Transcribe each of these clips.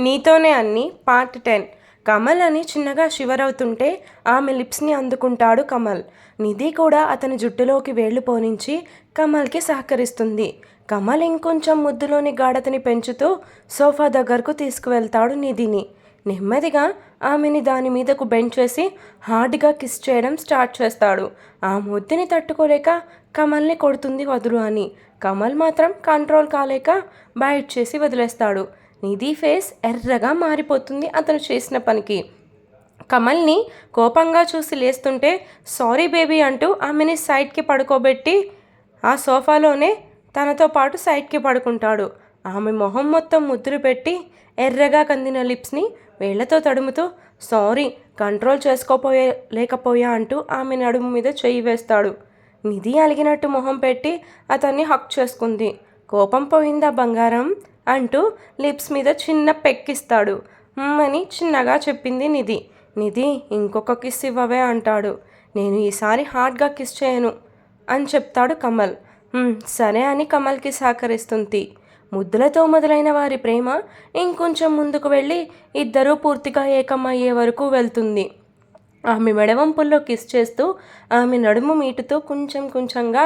నీతోనే అన్ని పార్ట్ 10. కమల్ అని చిన్నగా షివరవుతుంటే ఆమె లిప్స్ని అందుకుంటాడు కమల్. నిధి కూడా అతని జుట్టులోకి వేళ్లు పోనించి కమల్కి సహకరిస్తుంది. కమల్ ఇంకొంచెం ముద్దులోని గాఢతని పెంచుతూ సోఫా దగ్గరకు తీసుకువెళ్తాడు నిధిని. నెమ్మదిగా ఆమెని దాని మీదకు బెండ్ చేసి హార్డ్గా కిస్ చేయడం స్టార్ట్ చేస్తాడు. ఆ ముద్దుని తట్టుకోలేక కమల్ని కొడుతుంది వదులు అని. కమల్ మాత్రం కంట్రోల్ కాలేక బైట్ చేసి వదిలేస్తాడు. నిధి ఫేస్ ఎర్రగా మారిపోతుంది అతను చేసిన పనికి. కమల్ని కోపంగా చూసి లేస్తుంటే సారీ బేబీ అంటూ ఆమెని సైడ్కి పడుకోబెట్టి ఆ సోఫాలోనే తనతో పాటు సైడ్కి పడుకుంటాడు. ఆమె మొహం మొత్తం ముద్దులు పెట్టి ఎర్రగా కందిన లిప్స్ని వేళ్లతో తడుముతూ సారీ కంట్రోల్ లేకపోయా అంటూ ఆమె నడుము మీద చెయ్యి వేస్తాడు. నిధి అలిగినట్టు మొహం పెట్టి అతన్ని హక్ చేసుకుంది. కోపం పోయిందా బంగారం అంటూ లిప్స్ మీద చిన్న పెక్కిస్తాడు. అని చిన్నగా చెప్పింది నిధి. నిధి ఇంకొక కిస్ ఇవ్వవే అంటాడు. నేను ఈసారి హార్డ్గా కిస్ చేయను అని చెప్తాడు కమల్. సరే అని కమల్కి సహకరిస్తుంది. ముద్దులతో మొదలైన వారి ప్రేమ ఇంకొంచెం ముందుకు వెళ్ళి ఇద్దరూ పూర్తిగా ఏకమయ్యే వరకు వెళ్తుంది. ఆమె మెడవంపుల్లో కిస్ చేస్తూ ఆమె నడుము మీటుతూ కొంచెంగా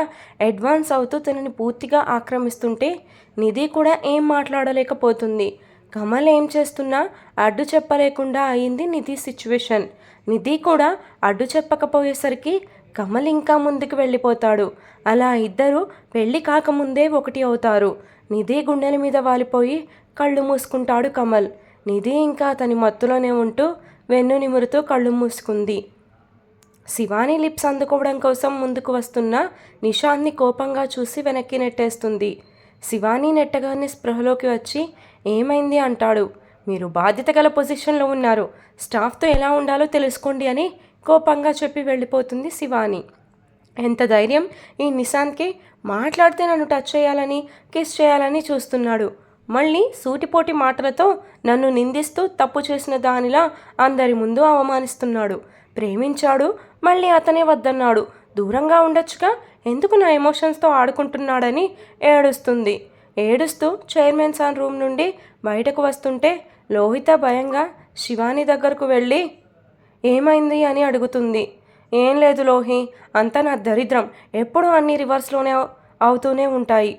అడ్వాన్స్ అవుతూ తనని పూర్తిగా ఆక్రమిస్తుంటే నిధి కూడా ఏం మాట్లాడలేకపోతుంది. కమల్ ఏం చేస్తున్నా అడ్డు చెప్పలేకుండా అయింది నిధి సిచ్యువేషన్. నిధి కూడా అడ్డు చెప్పకపోయేసరికి కమల్ ఇంకా ముందుకు వెళ్ళిపోతాడు. అలా ఇద్దరు పెళ్లి కాకముందే ఒకటి అవుతారు. నిధి గుండెల మీద వాలిపోయి కళ్ళు మూసుకుంటాడు కమల్. నిధి ఇంకా అతని మత్తులోనే ఉంటూ వెన్ను నిమురుతూ కళ్ళు మూసుకుంది. శివాని లిప్స్ అందుకోవడం కోసం ముందుకు వస్తున్న నిషాంత్ని కోపంగా చూసి వెనక్కి నెట్టేస్తుంది. శివాని నెట్టగానే స్పృహలోకి వచ్చి ఏమైంది అంటాడు. మీరు బాధ్యత గల పొజిషన్లో ఉన్నారు, స్టాఫ్తో ఎలా ఉండాలో తెలుసుకోండి అని కోపంగా చెప్పి వెళ్ళిపోతుంది శివాని. ఎంత ధైర్యం ఈ నిశాంత్కి, మాట్లాడితే నన్ను టచ్ చేయాలని కిస్ చేయాలని చూస్తున్నాడు. మళ్ళీ సూటిపోటి మాటలతో నన్ను నిందిస్తూ తప్పు చేసిన దానిలా అందరి ముందు అవమానిస్తున్నాడు. ప్రేమించాడు, మళ్ళీ అతనే వద్దన్నాడు. దూరంగా ఉండొచ్చుగా, ఎందుకు నా ఎమోషన్స్తో ఆడుకుంటున్నాడని ఏడుస్తుంది. ఏడుస్తూ చైర్మన్ సార్ రూమ్ నుండి బయటకు వస్తుంటే లోహిత భయంగా శివాని దగ్గరకు వెళ్ళి ఏమైంది అని అడుగుతుంది. ఏం లేదు లోహి, అంతా నా దరిద్రం, ఎప్పుడూ అన్నీ రివర్స్లోనే అవుతూనే ఉంటాయి,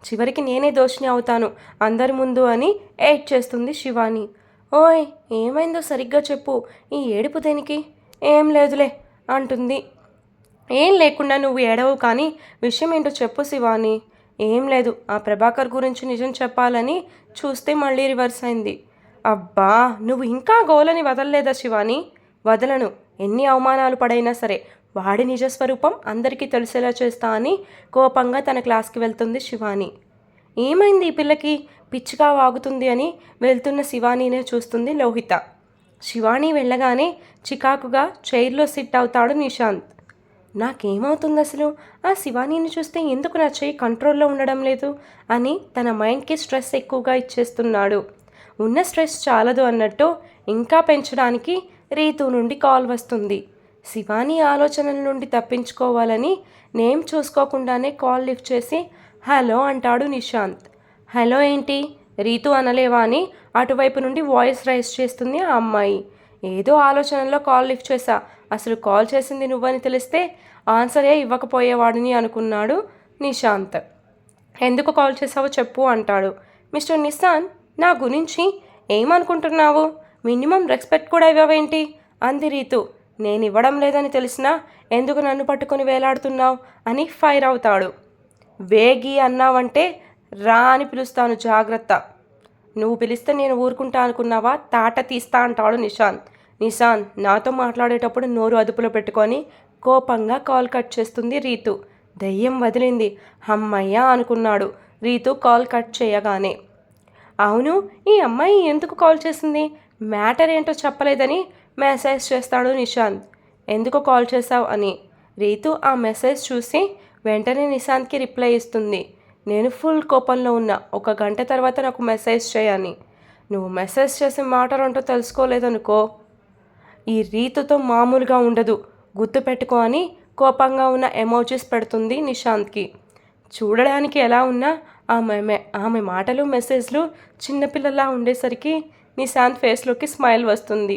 చివరికి నేనే దోషిని అవుతాను అందరి ముందు అని ఏడ్ చేస్తుంది శివాని. ఓయ్ ఏమైందో సరిగ్గా చెప్పు, ఈ ఏడుపు దేనికి? ఏం లేదులే అంటుంది. ఏం లేకుండా నువ్వు ఏడవు కానీ విషయం ఏంటో చెప్పు శివాని. ఏం లేదు, ఆ ప్రభాకర్ గురించి నిజం చెప్పాలని చూస్తే మళ్ళీ రివర్స్ అయింది. అబ్బా నువ్వు ఇంకా గోలని వదలలేదా శివాని? వదలను, ఎన్ని అవమానాలు పడైనా సరే వాడి నిజస్వరూపం అందరికీ తెలిసేలా చేస్తా అని కోపంగా తన క్లాస్కి వెళ్తుంది శివాని. ఏమైంది ఈ పిల్లకి, పిచ్చిగా వాగుతుంది అని వెళ్తున్న శివానీనే చూస్తుంది లోహిత. శివాని వెళ్ళగానే చికాకుగా చైర్లో సిట్ అవుతాడు నిశాంత్. నాకేమవుతుంది అసలు, ఆ శివానీని చూస్తే ఎందుకు నా చెయ్యి కంట్రోల్లో ఉండడం లేదు అని తన మైండ్కి స్ట్రెస్ ఎక్కువగా ఇచ్చేస్తున్నాడు. ఉన్న స్ట్రెస్ చాలదు అన్నట్టు ఇంకా పెంచడానికి రీతు నుండి కాల్ వస్తుంది. శివాని ఆలోచనల నుండి తప్పించుకోవాలని నేమ్ చూసుకోకుండానే కాల్ లిఫ్ట్ చేసి హలో అంటాడు నిశాంత్. హలో ఏంటి రీతు అనలేవా అని అటువైపు నుండి వాయిస్ రైజ్ చేస్తుంది ఆ అమ్మాయి. ఏదో ఆలోచనలో కాల్ లిఫ్ట్ చేశా, అసలు కాల్ చేసింది నువ్వని తెలిస్తే ఆన్సరే ఇవ్వకపోయేవాడిని అనుకున్నాడు నిశాంత్. ఎందుకు కాల్ చేసావో చెప్పు అంటాడు. మిస్టర్ నిశాంత్, నా గురించి ఏమనుకుంటున్నావు? మినిమం రెస్పెక్ట్ కూడా ఇవ్వవేంటి అంది రీతు. నేను ఇవ్వడం లేదని తెలిసినా ఎందుకు నన్ను పట్టుకొని వేలాడుతున్నావు అని ఫైర్ అవుతాడు. వేగి అన్నావంటే రా అని పిలుస్తాను, జాగ్రత్త. నువ్వు పిలిస్తే నేను ఊరుకుంటా అనుకున్నావా? తాట తీస్తా అంటాడు నిశాంత్. నిశాంత్ నాతో మాట్లాడేటప్పుడు నోరు అదుపులో పెట్టుకొని కోపంగా కాల్ కట్ చేస్తుంది రీతు. దయ్యం వదిలింది, అమ్మయ్య అనుకున్నాడు రీతు కాల్ కట్ చేయగానే. అవును, ఈ అమ్మాయి ఎందుకు కాల్ చేసింది, మ్యాటర్ ఏంటో చెప్పలేదని మెసేజ్ చేస్తాడు నిశాంత్. ఎందుకు కాల్ చేశావు అని. రీతు ఆ మెసేజ్ చూసి వెంటనే నిశాంత్కి రిప్లై ఇస్తుంది. నేను ఫుల్ కోపంలో ఉన్నా, 1 గంట తర్వాత నాకు మెసేజ్ చేయని. నువ్వు మెసేజ్ చేసే మ్యాటర్ అంటూ తెలుసుకోలేదనుకో ఈ రీతుతో మామూలుగా ఉండదు, గుర్తుపెట్టుకో అని కోపంగా ఉన్న ఎమోజీస్ పెడుతుంది నిశాంత్కి. చూడడానికి ఎలా ఉన్నా ఆమె మాటలు మెసేజ్లు చిన్నపిల్లలా ఉండేసరికి నిశాంత్ ఫేస్లోకి స్మైల్ వస్తుంది.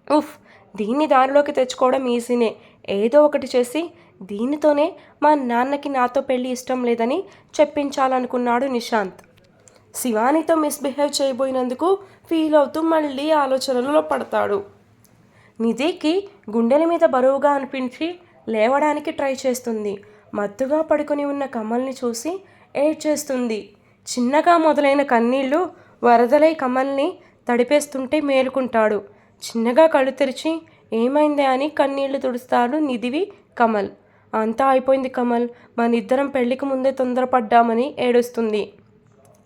ఉఫ్, దీన్ని దారిలోకి తెచ్చుకోవడం ఈజీనే. ఏదో ఒకటి చేసి దీనితోనే మా నాన్నకి నాతో పెళ్ళి ఇష్టం లేదని చెప్పించాలనుకున్నాడు నిశాంత్. శివానితో మిస్బిహేవ్ చేయబోయినందుకు ఫీల్ అవుతూ మళ్ళీ ఆలోచనలలో పడతాడు. నిధికి గుండెల మీద బరువుగా అనిపించి లేవడానికి ట్రై చేస్తుంది. మత్తుగా పడుకొని ఉన్న కమల్ని చూసి ఏడ్చేస్తుంది. చిన్నగా మొదలైన కన్నీళ్లు వరదలై కమల్ని తడిపేస్తుంటే మేలుకుంటాడు. చిన్నగా కళ్ళు తెరిచి ఏమైందే అని కన్నీళ్లు తుడుస్తాడు నిధివి కమల్. అంతా అయిపోయింది కమల్, మనిద్దరం పెళ్లికి ముందే తొందరపడ్డామని ఏడుస్తుంది.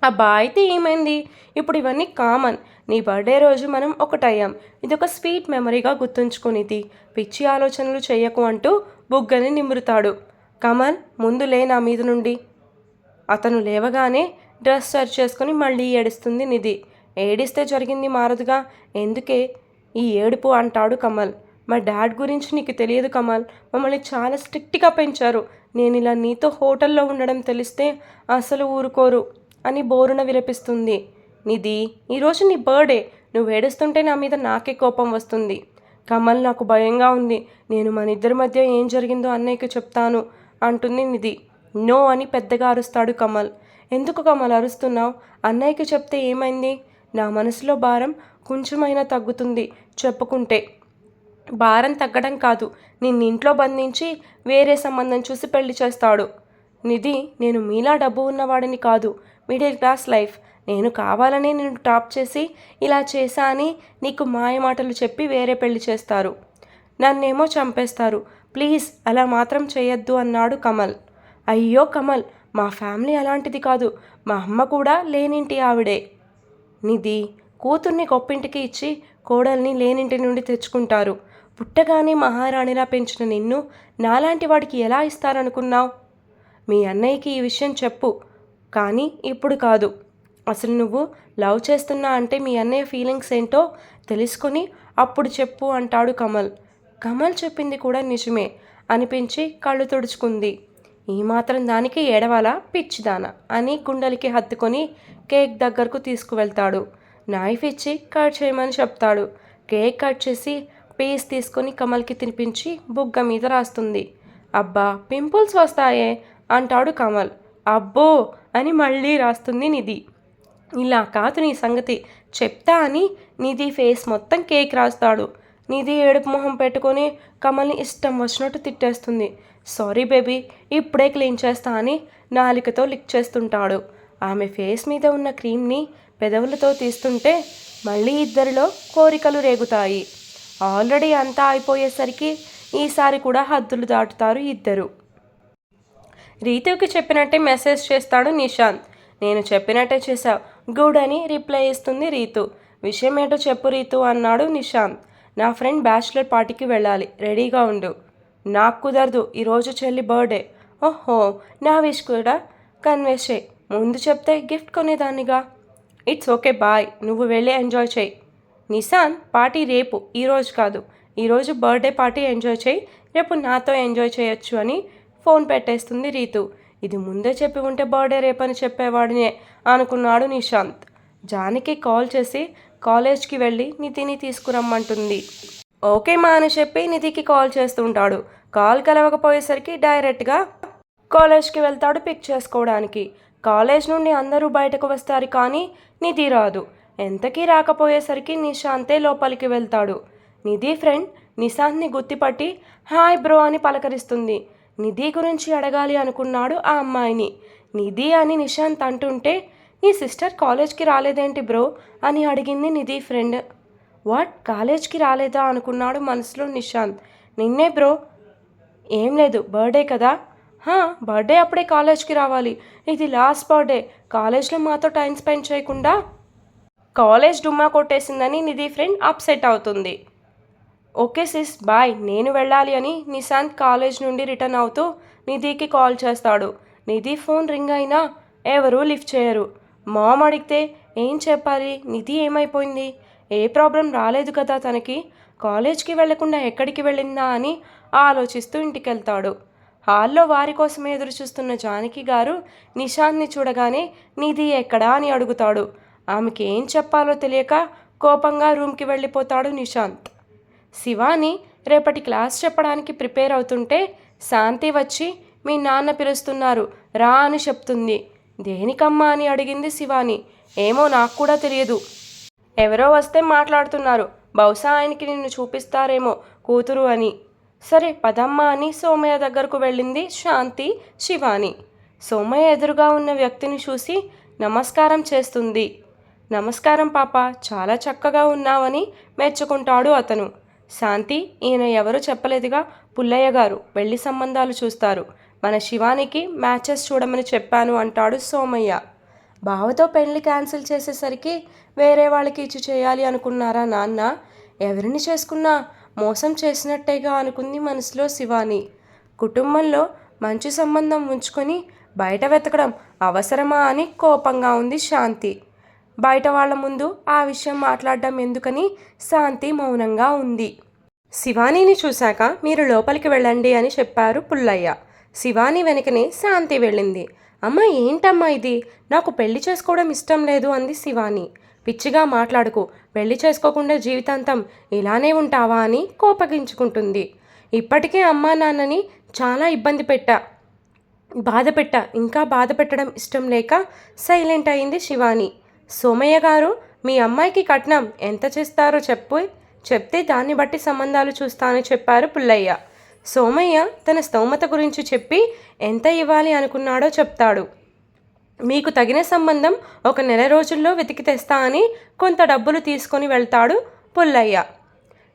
అబ్బా అయితే ఏమైంది, ఇప్పుడు ఇవన్నీ కామన్. నీ బర్త్డే రోజు మనం ఒకటయ్యాం, ఇదొక స్వీట్ మెమరీగా గుర్తుంచుకునిది. పిచ్చి ఆలోచనలు చెయ్యకు అంటూ బుగ్గని నిమురుతాడు. కమల్ ముందు లే నా మీద నుండి. అతను లేవగానే డ్రెస్ సర్చ్ చేసుకుని మళ్ళీ ఏడుస్తుంది నిధి. ఏడిస్తే జరిగింది మారదుగా, ఎందుకే ఈ ఏడుపు అంటాడు కమల్. మా డాడ్ గురించి నీకు తెలియదు కమల్, మమ్మల్ని చాలా స్ట్రిక్ట్గా పెంచారు. నేను ఇలా నీతో హోటల్లో ఉండడం తెలిస్తే అసలు ఊరుకోరు అని బోరున విలపిస్తుంది. నిధి, ఈరోజు నీ బర్త్డే, నువ్వు ఏడుస్తుంటే నా మీద నాకే కోపం వస్తుంది. కమల్ నాకు భయంగా ఉంది, నేను మన ఇద్దరి మధ్య ఏం జరిగిందో అన్నయ్యకి చెప్తాను అంటుంది నిధి. నో అని పెద్దగా అరుస్తాడు కమల్. ఎందుకు కమల్ అరుస్తున్నావు? అన్నయ్యకి చెప్తే ఏమైంది? నా మనసులో భారం కొంచెమైనా తగ్గుతుంది చెప్పుకుంటే. భారం తగ్గడం కాదు, నిన్నింట్లో బంధించి వేరే సంబంధం చూసి పెళ్లి చేస్తాడు. నిధి, నేను మీలా డబ్బు ఉన్నవాడిని కాదు, మిడిల్ క్లాస్ లైఫ్. నేను కావాలని నిన్ను టాప్ చేసి ఇలా చేశా అని నీకు మాయమాటలు చెప్పి వేరే పెళ్లి చేస్తారు, నన్నేమో చంపేస్తారు. ప్లీజ్ అలా మాత్రం చేయొద్దు అన్నాడు కమల్. అయ్యో కమల్, మా ఫ్యామిలీ అలాంటిది కాదు, మా అమ్మ కూడా లేనింటి ఆవిడే. నిధి, కూతుర్ని గొప్పింటికి ఇచ్చి కోడల్ని లేనింటి నుండి తెచ్చుకుంటారు. పుట్టగానే మహారాణిలా పెంచిన నిన్ను నాలాంటి వాడికి ఎలా ఇస్తారనుకున్నావు? మీ అన్నయ్యకి ఈ విషయం చెప్పు, కానీ ఇప్పుడు కాదు. అసలు నువ్వు లవ్ చేస్తున్నా అంటే మీ అన్నయ్య ఫీలింగ్స్ ఏంటో తెలుసుకొని అప్పుడు చెప్పు అంటాడు కమల్. కమల్ చెప్పింది కూడా నిజమే అనిపించి కళ్ళు తుడుచుకుంది. ఈ మాత్రం దానికి ఏడవాలా పిచ్చిదానా అని గుండెలకి హత్తుకొని కేక్ దగ్గరకు తీసుకువెళ్తాడు. నైఫ్ ఇచ్చి కట్ చేయమని చెప్తాడు. కేక్ కట్ చేసి పీస్ తీసుకొని కమల్కి తినిపించి బుగ్గ మీద రాస్తుంది. అబ్బా పింపుల్స్ వస్తాయే అంటాడు కమల్. అబ్బో అని మళ్ళీ రాస్తుంది నిధి. ఇలా కాదు నీ సంగతి చెప్తా అని నిధి ఫేస్ మొత్తం కేక్ రాస్తాడు. నిధి ఏడుపు మొహం పెట్టుకొని కమల్ని ఇష్టం వచ్చినట్టు తిట్టేస్తుంది. సారీ బేబీ, ఇప్పుడే క్లీన్ చేస్తా అని నాలికతో లిక్ చేస్తుంటాడు. ఆమె ఫేస్ మీద ఉన్న క్రీమ్ని పెదవులతో తీస్తుంటే మళ్ళీ ఇద్దరిలో కోరికలు రేగుతాయి. ఆల్రెడీ అంతా అయిపోయేసరికి ఈసారి కూడా హద్దులు దాటుతారు ఇద్దరు. రీతుకి చెప్పినట్టే మెసేజ్ చేస్తాడు నిశాంత్. నేను చెప్పినట్టే చేశావు, గుడ్ అని రిప్లై ఇస్తుంది రీతు. విషయం ఏంటో చెప్పు రీతు అన్నాడు నిశాంత్. నా ఫ్రెండ్ బ్యాచిలర్ పార్టీకి వెళ్ళాలి, రెడీగా ఉండు. నాకు కుదరదు, ఈరోజు చెల్లి బర్త్డే. ఓహో, నా విష్ కూడా కన్వే చేయి, ముందు చెప్తే గిఫ్ట్ కొనేదాన్నిగా. ఇట్స్ ఓకే బాయ్, నువ్వు వెళ్ళి ఎంజాయ్ చేయి. నిశాంత్, పార్టీ రేపు, ఈరోజు కాదు. ఈరోజు బర్త్డే పార్టీ ఎంజాయ్ చేయి, రేపు నాతో ఎంజాయ్ చేయొచ్చు అని ఫోన్ పెట్టేస్తుంది రీతు. ఇది ముందే చెప్పి ఉంటే బర్త్డే రేపని చెప్పేవాడినే అనుకున్నాడు నిశాంత్. జానికి కాల్ చేసి కాలేజ్కి వెళ్ళి నిధిని తీసుకురమ్మంటుంది. ఓకే మా అని చెప్పి నిధికి కాల్ చేస్తుంటాడు. కాల్ కలవకపోయేసరికి డైరెక్ట్గా కాలేజ్కి వెళ్తాడు పిక్ చేసుకోవడానికి. కాలేజ్ నుండి అందరూ బయటకు వస్తారు కానీ నిధి రాదు. ఎంతకీ రాకపోయేసరికి నిశాంతే లోపలికి వెళ్తాడు. నిధి ఫ్రెండ్ నిశాంత్ని గుర్తుపట్టి హాయ్ బ్రో అని పలకరిస్తుంది. నిధి గురించి అడగాలి అనుకున్నాడు ఆ అమ్మాయిని. నిధి అని నిశాంత్ అంటుంటే నీ సిస్టర్ కాలేజ్కి రాలేదేంటి బ్రో అని అడిగింది నిధి ఫ్రెండ్. వాట్, కాలేజ్కి రాలేదా అనుకున్నాడు మనసులో నిశాంత్. నిన్నే బ్రో. ఏం లేదు, బర్త్డే కదా. బర్త్డే అప్పుడే కాలేజ్కి రావాలి, ఇది లాస్ట్ బర్త్డే, కాలేజ్లో మాతో టైం స్పెండ్ చేయకుండా కాలేజ్ డుమ్మా కొట్టేసిందని నిధి ఫ్రెండ్ అప్సెట్ అవుతుంది. ఓకే సిస్ బాయ్, నేను వెళ్ళాలి అని నిశాంత్ కాలేజ్ నుండి రిటర్న్ అవుతూ నిధికి కాల్ చేస్తాడు. నిధి ఫోన్ రింగ్ అయినా ఎవరూ లిఫ్ట్ చేయరు. మామ్ అడిగితే ఏం చెప్పాలి? నిధి ఏమైపోయింది? ఏ ప్రాబ్లం రాలేదు కదా తనకి, కాలేజ్కి వెళ్లకుండా ఎక్కడికి వెళ్ళిందా అని ఆలోచిస్తూ ఇంటికి వెళ్తాడు. హాల్లో వారి కోసమే ఎదురు చూస్తున్న జానకి గారు నిశాంత్ని చూడగానే నిధి ఎక్కడా అని అడుగుతాడు. ఆమెకి ఏం చెప్పాలో తెలియక కోపంగా రూమ్కి వెళ్ళిపోతాడు నిశాంత్. శివాని రేపటి క్లాస్ చెప్పడానికి ప్రిపేర్ అవుతుంటే శాంతి వచ్చి మీ నాన్న పిలుస్తున్నారు రా అని చెప్తుంది. దేనికమ్మా అని అడిగింది శివాని. ఏమో నాకు కూడా తెలియదు, ఎవరో వస్తే మాట్లాడుతున్నారు, బహుశా ఆయనకి నిన్ను చూపిస్తారేమో కూతురు అని. సరే పదమ్మా అని సోమయ్య దగ్గరకు వెళ్ళింది శాంతి శివాని. సోమయ్య ఎదురుగా ఉన్న వ్యక్తిని చూసి నమస్కారం చేస్తుంది. నమస్కారం పాప, చాలా చక్కగా ఉన్నావని మెచ్చుకుంటాడు అతను. శాంతి, ఈయన ఎవరో చెప్పలేదుగా, పుల్లయ్య గారు, పెళ్లి సంబంధాలు చూస్తారు, మన శివానికి మ్యాచెస్ చూడమని చెప్పాను అంటాడు సోమయ్య. బావతో పెళ్లి క్యాన్సిల్ చేసేసరికి వేరే వాళ్ళకి ఇచ్చి చేయాలి అనుకున్నారా నాన్న? ఎవరిని చేసుకున్నా మోసం చేసినట్టేగా అనుకుంది మనసులో శివాని. కుటుంబంలో మంచి సంబంధం ఉంచుకొని బయట వెతకడం అవసరమా అని కోపంగా ఉంది శాంతి. బయట వాళ్ళ ముందు ఆ విషయం మాట్లాడడం ఎందుకని శాంతి మౌనంగా ఉంది. శివానీని చూశాక మీరు లోపలికి వెళ్ళండి అని చెప్పారు పుల్లయ్య. శివాని వెనుకనే శాంతి వెళ్ళింది. అమ్మ ఏంటమ్మా ఇది, నాకు పెళ్లి చేసుకోవడం ఇష్టం లేదు అంది శివాని. పిచ్చిగా మాట్లాడుకు, పెళ్లి చేసుకోకుండా జీవితాంతం ఇలానే ఉంటావా అని కోపగించుకుంటుంది. ఇప్పటికే అమ్మా నాన్నని చాలా బాధ పెట్టా, ఇంకా బాధ పెట్టడం ఇష్టం లేక సైలెంట్ అయింది శివాని. సోమయ్య గారు, మీ అమ్మాయికి కట్నం ఎంత చేస్తారో చెప్తే దాన్ని బట్టి సంబంధాలు చూస్తానని చెప్పారు పుల్లయ్య. సోమయ్య తన స్తోమత గురించి చెప్పి ఎంత ఇవ్వాలి అనుకున్నాడో చెప్తాడు. మీకు తగిన సంబంధం ఒక నెల రోజుల్లో వెతికి తెస్తా అని కొంత డబ్బులు తీసుకొని వెళ్తాడు పుల్లయ్య.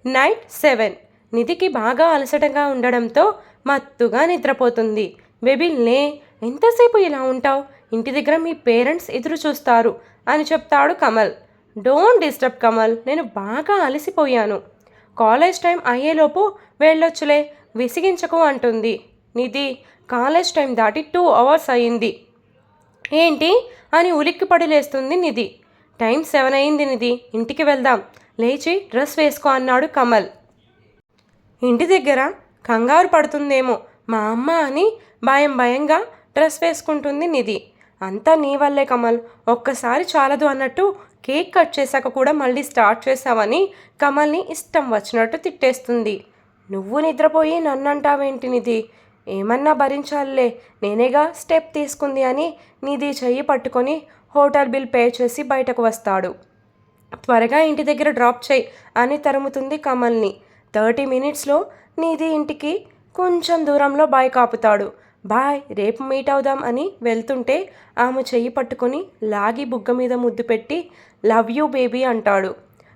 నైట్ 7. నిధికి బాగా అలసటగా ఉండడంతో మత్తుగా నిద్రపోతుంది. బేబీల్నే, ఎంతసేపు ఇలా ఉంటావు, ఇంటి దగ్గర మీ పేరెంట్స్ ఎదురు చూస్తారు అని చెప్తాడు కమల్. డోంట్ డిస్టర్బ్ కమల్, నేను బాగా అలసిపోయాను, కాలేజ్ టైం అయ్యేలోపు వెళ్ళొచ్చులే, విసిగించకు అంటుంది. నిధి, కాలేజ్ టైం దాటి 2 hours అయ్యింది. ఏంటి అని ఉలిక్కిపడి లేస్తుంది నిధి. టైం 7 అయింది నిధి, ఇంటికి వెళ్దాం, లేచి డ్రెస్ వేసుకో అన్నాడు కమల్. ఇంటి దగ్గర కంగారు పడుతుందేమో మా అమ్మ అని భయంగా డ్రెస్ వేసుకుంటుంది నిధి. అంతా నీ వల్లే కమల్, ఒక్కసారి చాలదు అన్నట్టు కేక్ కట్ చేశాక కూడా మళ్ళీ స్టార్ట్ చేసావని కమల్ని ఇష్టం వచ్చినట్టు తిట్టేస్తుంది. నువ్వు నిద్రపోయి నన్నంటావేంటి నిధి, ఏమన్నా భరించాలే, నేనేగా స్టెప్ తీసుకుంది అని నిధి చెయ్యి పట్టుకొని హోటల్ బిల్ పే చేసి బయటకు వస్తాడు. త్వరగా ఇంటి దగ్గర డ్రాప్ చేయి అని తరుముతుంది కమల్ని. 30 minutesలో నిధి ఇంటికి కొంచెం దూరంలో బైక్ ఆపుతాడు. బాయ్, రేపు మీట్ అవుదాం అని వెళ్తుంటే ఆమె చెయ్యి పట్టుకొని లాగి బుగ్గ మీద ముద్దు పెట్టి లవ్ యూ బేబీ అంటాడు.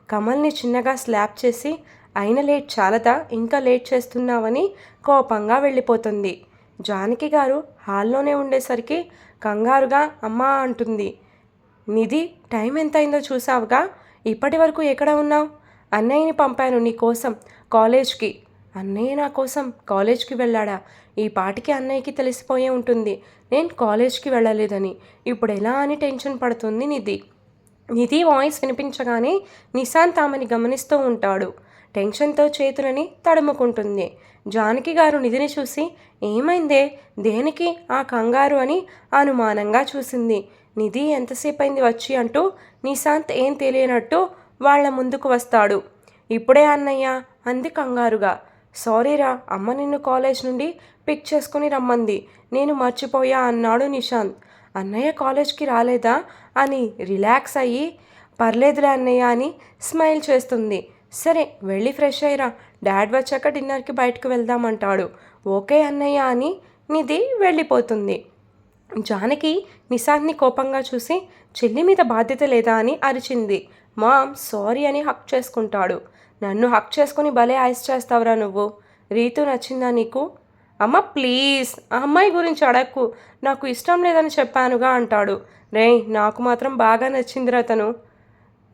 కమల్ని చిన్నగా స్లాప్ చేసి అయిన లేట్ చాలదా, ఇంకా లేట్ చేస్తున్నావని కోపంగా వెళ్ళిపోతుంది. జానకి గారు హాల్లోనే ఉండేసరికి కంగారుగా అమ్మా అంటుంది. నిధి, టైం ఎంతైందో చూసావుగా, ఇప్పటి వరకు ఎక్కడ ఉన్నావు? అన్నయ్యని పంపాను నీ కోసం కాలేజ్కి. అన్నయ్య నా కోసం కాలేజ్కి వెళ్ళాడా? ఈ పాటికి అన్నయ్యకి తెలిసిపోయే ఉంటుంది నేను కాలేజ్కి వెళ్ళలేదని. ఇప్పుడు ఎలా అని టెన్షన్ పడుతుంది నిధి. నిధి వాయిస్ వినిపించగానే నిశాంత్ ఆమెని గమనిస్తూ ఉంటాడు. టెన్షన్తో చేతులని తడుముకుంటుంది. జానకి గారు నిధిని చూసి ఏమైందే, దేనికి ఆ కంగారు అని అనుమానంగా చూసింది. నిధి ఎంతసేపు అయింది వచ్చి అంటూ నిశాంత్ ఏం తెలియనట్టు వాళ్ళ ముందుకు వస్తాడు. ఇప్పుడే అన్నయ్య అంది కంగారుగా. సారీరా, అమ్మ నిన్ను కాలేజ్ నుండి పిక్ చేసుకుని రమ్మంది, నేను మర్చిపోయా అన్నాడు నిశాంత్. అన్నయ్య కాలేజ్కి రాలేదా అని రిలాక్స్ అయ్యి పర్లేదులే అన్నయ్య అని స్మైల్ చేస్తుంది. సరే వెళ్ళి ఫ్రెష్ అయ్యిరా, డాడ్ వచ్చాక డిన్నర్కి బయటకు వెళ్దామంటాడు. ఓకే అన్నయ్య అని నిధి వెళ్ళిపోతుంది. జానకి నిశాంత్ని కోపంగా చూసి చెల్లి మీద బాధ్యత లేదా అని అరిచింది. మామ్ సారీ అని హక్ చేసుకుంటాడు. నన్ను హక్ చేసుకుని భలే ఐస్ చేస్తావురా నువ్వు. రీతు నచ్చిందా నీకు? అమ్మ ప్లీజ్, ఆ అమ్మాయి గురించి అడక్కు, నాకు ఇష్టం లేదని చెప్పానుగా అంటాడు. రేయ్, నాకు మాత్రం బాగా నచ్చిందిరా తను.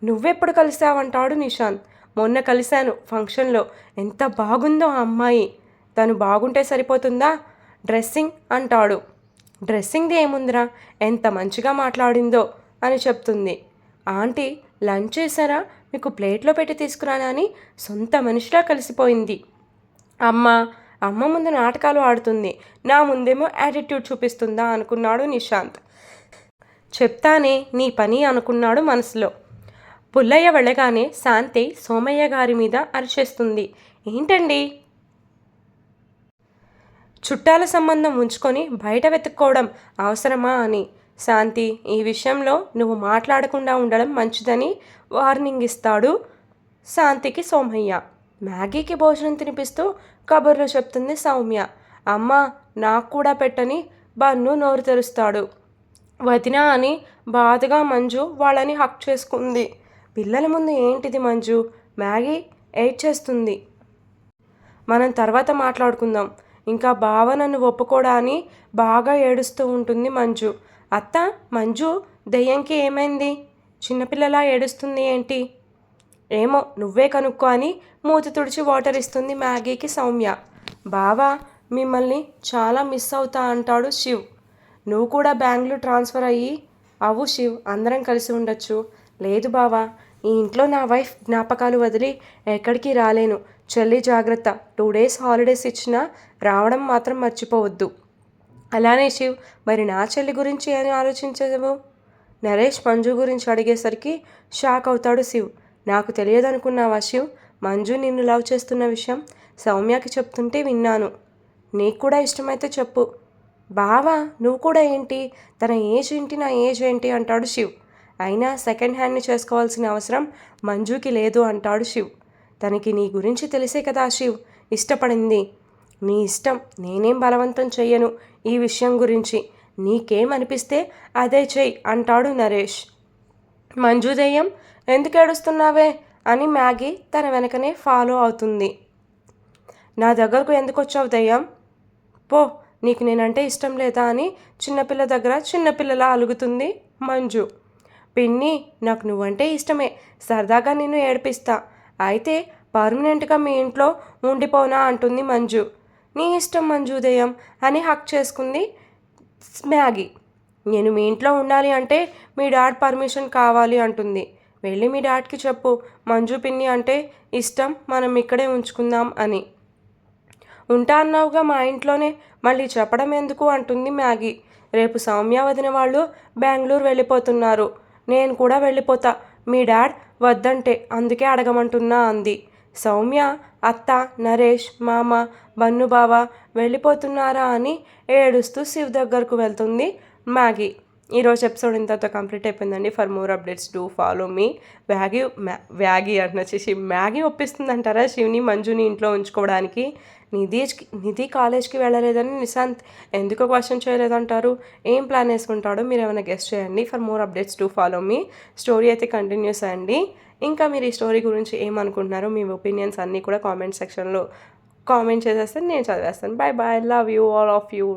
నువ్వెప్పుడు కలిసావంటాడు నిశాంత్. మొన్న కలిశాను ఫంక్షన్లో, ఎంత బాగుందో ఆ అమ్మాయి. తను బాగుంటే సరిపోతుందా? డ్రెస్సింగ్ అంటాడు. డ్రెస్సింగ్ది ఏముందిరా, ఎంత మంచిగా మాట్లాడిందో అని చెప్తుంది. ఆంటీ లంచ్ చేశారా, మీకు ప్లేట్లో పెట్టి తీసుకురానా అని సొంత మనిషిలా కలిసిపోయింది. అమ్మ ముందు నాటకాలు ఆడుతుంది, నా ముందేమో యాటిట్యూడ్ చూపిస్తుందా అనుకున్నాడు నిశాంత్. చెప్తానే నీ పని అనుకున్నాడు మనసులో. పుల్లయ్య వెళ్ళగానే శాంతి సోమయ్య గారి మీద అరిచేస్తుంది. ఏంటండి చుట్టాల సంబంధం ఉంచుకొని బయట వెతుక్కోవడం అవసరమా అని. శాంతి, ఈ విషయంలో నువ్వు మాట్లాడకుండా ఉండడం మంచిదని వార్నింగ్ ఇస్తాడు శాంతికి సోమయ్య. మ్యాగీకి భోజనం తినిపిస్తూ కబుర్లు చెప్తుంది సౌమ్య. అమ్మ నాకు కూడా పెట్టని బన్ను నోరు తెరుస్తాడు. వదిన అని బాధగా మంజు వాళ్ళని హక్ చేసుకుంది. పిల్లల ముందు ఏంటిది మంజు? మ్యాగీ ఏడ్చేస్తుంది. మనం తర్వాత మాట్లాడుకుందాం. ఇంకా బావ నన్ను ఒప్పుకోడా అని బాగా ఏడుస్తూ ఉంటుంది మంజు. అత్త, మంజు దెయ్యంకి ఏమైంది? చిన్నపిల్లలా ఏడుస్తుంది ఏంటి? ఏమో నువ్వే కనుక్కో అని మూతి తుడిచి వాటర్ ఇస్తుంది మ్యాగీకి సౌమ్య. బావా మిమ్మల్ని చాలా మిస్ అవుతా అంటాడు శివ్. నువ్వు కూడా బెంగళూరు ట్రాన్స్ఫర్ అయ్యి అవు శివ్, అందరం కలిసి ఉండొచ్చు. లేదు బావా, ఈ ఇంట్లో నా వైఫ్ జ్ఞాపకాలు వదిలి ఎక్కడికి రాలేను. చెల్లి జాగ్రత్త, 2 days హాలిడేస్ ఇచ్చినా రావడం మాత్రం మర్చిపోవద్దు. అలానే శివ్, మరి నా చెల్లి గురించి ఏమి ఆలోచించవు? నరేష్ మంజు గురించి అడిగేసరికి షాక్ అవుతాడు శివ్. నాకు తెలియదనుకున్నావా శివ్? మంజు నిన్ను లవ్ చేస్తున్న విషయం సౌమ్యకి చెప్తుంటే విన్నాను. నీకు కూడా ఇష్టమైతే చెప్పు. బావా నువ్వు కూడా ఏంటి? తన ఏజ్ ఏంటి, నా ఏజ్ ఏంటి అంటాడు శివ్. అయినా సెకండ్ హ్యాండ్ని చేసుకోవాల్సిన అవసరం మంజుకి లేదు అంటాడు శివ్. తనకి నీ గురించి తెలిసే కదా శివ్ ఇష్టపడింది. నీ ఇష్టం, నేనేం బలవంతం చెయ్యను ఈ విషయం గురించి. నీకేమనిపిస్తే అదే చెయ్యి అంటాడు నరేష్. మంజు దెయ్యం, ఎందుకు ఏడుస్తున్నావే అని మ్యాగీ తన వెనకనే ఫాలో అవుతుంది. నా దగ్గరకు ఎందుకు వచ్చావు దెయ్యం? పో, నీకు నేనంటే ఇష్టం లేదా అని చిన్నపిల్ల దగ్గర చిన్నపిల్లలా అలుగుతుంది మంజు. పిన్ని, నాకు నువ్వంటే ఇష్టమే, సరదాగా నిన్ను ఏడిపిస్తా. అయితే పర్మనెంట్గా మీ ఇంట్లో ఉండిపోనా అంటుంది మంజు. నీ ఇష్టం మంజు దెయ్యం అని హక్ చేసుకుంది మ్యాగీ. నేను మీ ఇంట్లో ఉండాలి అంటే మీ డాడ్ పర్మిషన్ కావాలి అంటుంది. వెళ్ళి మీ డాడ్కి చెప్పు మంజు పిన్ని అంటే ఇష్టం, మనం ఇక్కడే ఉంచుకుందాం అని. ఉంటా అన్నావుగా మా ఇంట్లోనే, మళ్ళీ చెప్పడం ఎందుకు అంటుంది మ్యాగీ. రేపు సౌమ్య వదిన వాళ్ళు బెంగళూరు వెళ్ళిపోతున్నారు. నేను కూడా వెళ్ళిపోతా. మీ డాడ్ వద్దంటే అందుకే అడగమంటున్నా అంది. సౌమ్య, అత్త, నరేష్, మామ, బన్నుబావ వెళ్ళిపోతున్నారా అని ఏడుస్తూ శివ్ దగ్గరకు వెళ్తుంది మ్యాగీ. ఈరోజు ఎపిసోడ్ ఇంతతో కంప్లీట్ అయిపోయిందండి. For more updates do follow me. వ్యాగీ వచ్చేసి మ్యాగీ ఒప్పిస్తుందంటారా శివ్ని మంజుని ఇంట్లో ఉంచుకోవడానికి. నిధి కాలేజ్కి వెళ్ళలేదని నిశాంత్ ఎందుకో క్వశ్చన్ చేయలేదంటారు. ఏం ప్లాన్ వేసుకుంటాడో మీరు ఏమైనా గెస్ట్ చేయండి. For more updates do follow me. Story అయితే కంటిన్యూస్ అండి. ఇంకా మీరు ఈ స్టోరీ గురించి ఏమనుకుంటున్నారో మీ ఒపీనియన్స్ అన్నీ కూడా కామెంట్ సెక్షన్లో కామెంట్ చేసేస్తే నేను చదివేస్తాను. Bye bye, love you all of you.